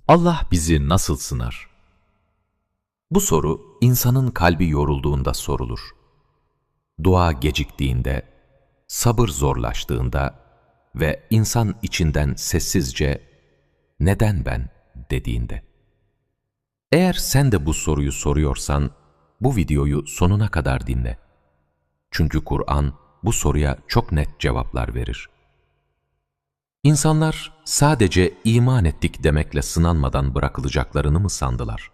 Allah bizi nasıl sınar? Bu soru insanın kalbi yorulduğunda sorulur. Dua geciktiğinde, sabır zorlaştığında ve insan içinden sessizce "Neden ben?" dediğinde. Eğer sen de bu soruyu soruyorsan, bu videoyu sonuna kadar dinle. Çünkü Kur'an bu soruya çok net cevaplar verir. İnsanlar sadece iman ettik demekle sınanmadan bırakılacaklarını mı sandılar?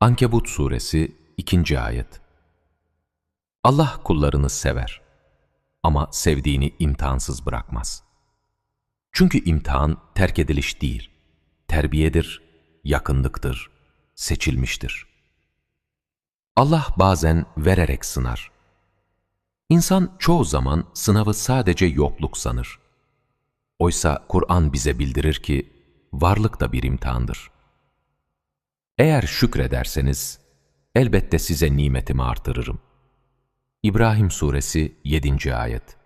Ankebut suresi 2. ayet. Allah kullarını sever ama sevdiğini imtihansız bırakmaz. Çünkü imtihan terk ediliş değil, terbiyedir, yakınlıktır, seçilmiştir. Allah bazen vererek sınar. İnsan çoğu zaman sınavı sadece yokluk sanır. Oysa Kur'an bize bildirir ki varlık da bir imtihandır. Eğer şükrederseniz elbette size nimetimi artırırım. İbrahim suresi 7. ayet.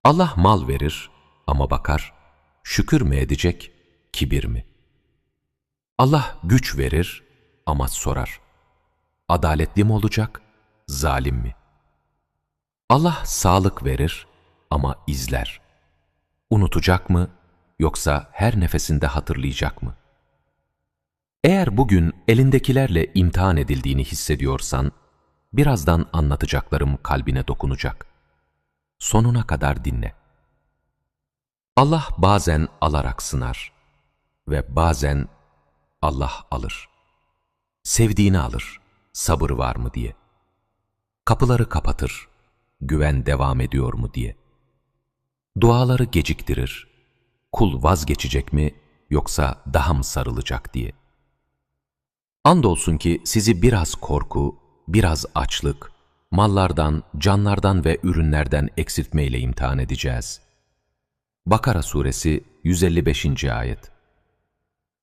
Allah mal verir ama bakar, şükür mü edecek, kibir mi? Allah güç verir ama sorar, adaletli mi olacak, zalim mi? Allah sağlık verir ama izler. Unutacak mı yoksa her nefesinde hatırlayacak mı? Eğer bugün elindekilerle imtihan edildiğini hissediyorsan, birazdan anlatacaklarım kalbine dokunacak. Sonuna kadar dinle. Allah bazen alarak sınar ve bazen Allah alır. Sevdiğini alır, sabır var mı diye. Kapıları kapatır, güven devam ediyor mu diye. Duaları geciktirir, kul vazgeçecek mi yoksa daha mı sarılacak diye. Andolsun ki sizi biraz korku, biraz açlık, mallardan, canlardan ve ürünlerden eksiltmeyle imtihan edeceğiz. Bakara suresi 155. ayet.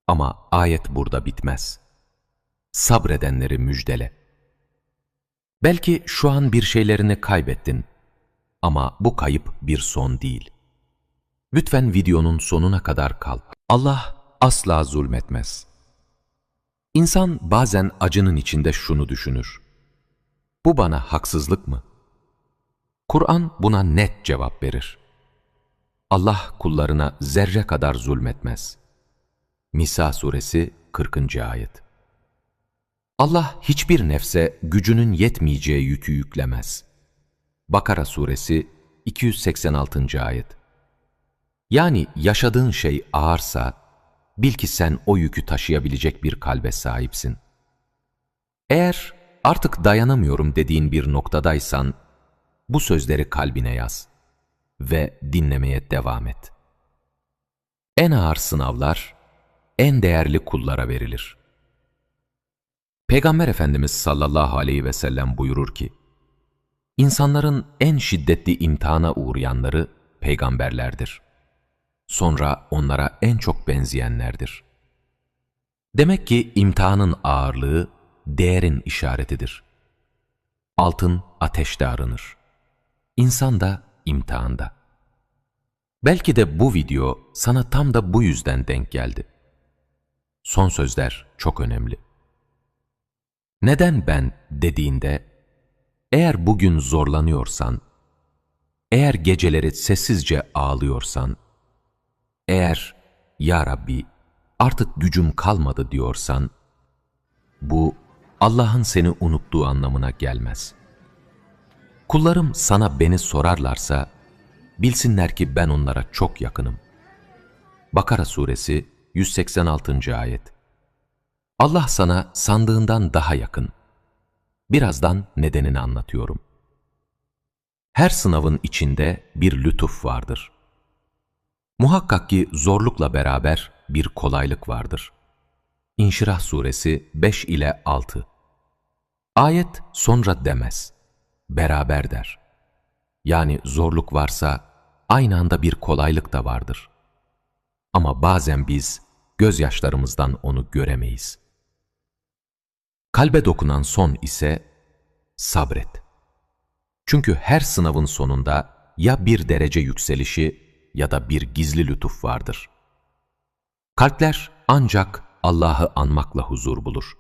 Ama ayet burada bitmez. Sabredenleri müjdele. Belki şu an bir şeylerini kaybettin ama bu kayıp bir son değil. Lütfen videonun sonuna kadar kal. Allah asla zulmetmez. İnsan bazen acının içinde şunu düşünür: bu bana haksızlık mı? Kur'an buna net cevap verir. Allah kullarına zerre kadar zulmetmez. Nisa suresi 40. ayet. Allah hiçbir nefse gücünün yetmeyeceği yükü yüklemez. Bakara suresi 286. ayet. Yani yaşadığın şey ağırsa, bil ki sen o yükü taşıyabilecek bir kalbe sahipsin. Eğer artık dayanamıyorum dediğin bir noktadaysan, bu sözleri kalbine yaz ve dinlemeye devam et. En ağır sınavlar, en değerli kullara verilir. Peygamber Efendimiz sallallahu aleyhi ve sellem buyurur ki, İnsanların en şiddetli imtihana uğrayanları peygamberlerdir. Sonra onlara en çok benzeyenlerdir. Demek ki imtihanın ağırlığı, değerin işaretidir. Altın ateşte aranır. İnsan da imtihanda. Belki de bu video sana tam da bu yüzden denk geldi. Son sözler çok önemli. Neden ben dediğinde, eğer bugün zorlanıyorsan, eğer geceleri sessizce ağlıyorsan, eğer "Ya Rabbi, artık gücüm kalmadı" diyorsan, bu Allah'ın seni unuttuğu anlamına gelmez. Kullarım sana beni sorarlarsa, bilsinler ki ben onlara çok yakınım. Bakara suresi 186. ayet. Allah sana sandığından daha yakın. Birazdan nedenini anlatıyorum. Her sınavın içinde bir lütuf vardır. Muhakkak ki zorlukla beraber bir kolaylık vardır. İnşirah suresi 5 ile 6. Ayet sonra demez, beraber der. Yani zorluk varsa aynı anda bir kolaylık da vardır. Ama bazen biz gözyaşlarımızdan onu göremeyiz. Kalbe dokunan son ise sabret. Çünkü her sınavın sonunda ya bir derece yükselişi ya da bir gizli lütuf vardır. Kalpler ancak Allah'ı anmakla huzur bulur.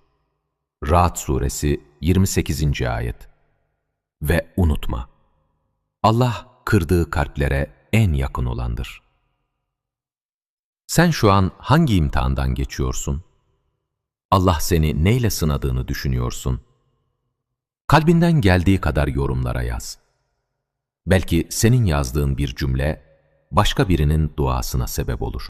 Ra'd suresi 28. ayet. Ve unutma, Allah kırdığı kalplere en yakın olandır. Sen şu an hangi imtihandan geçiyorsun? Allah seni neyle sınadığını düşünüyorsun? Kalbinden geldiği kadar yorumlara yaz. Belki senin yazdığın bir cümle, başka birinin duasına sebep olur.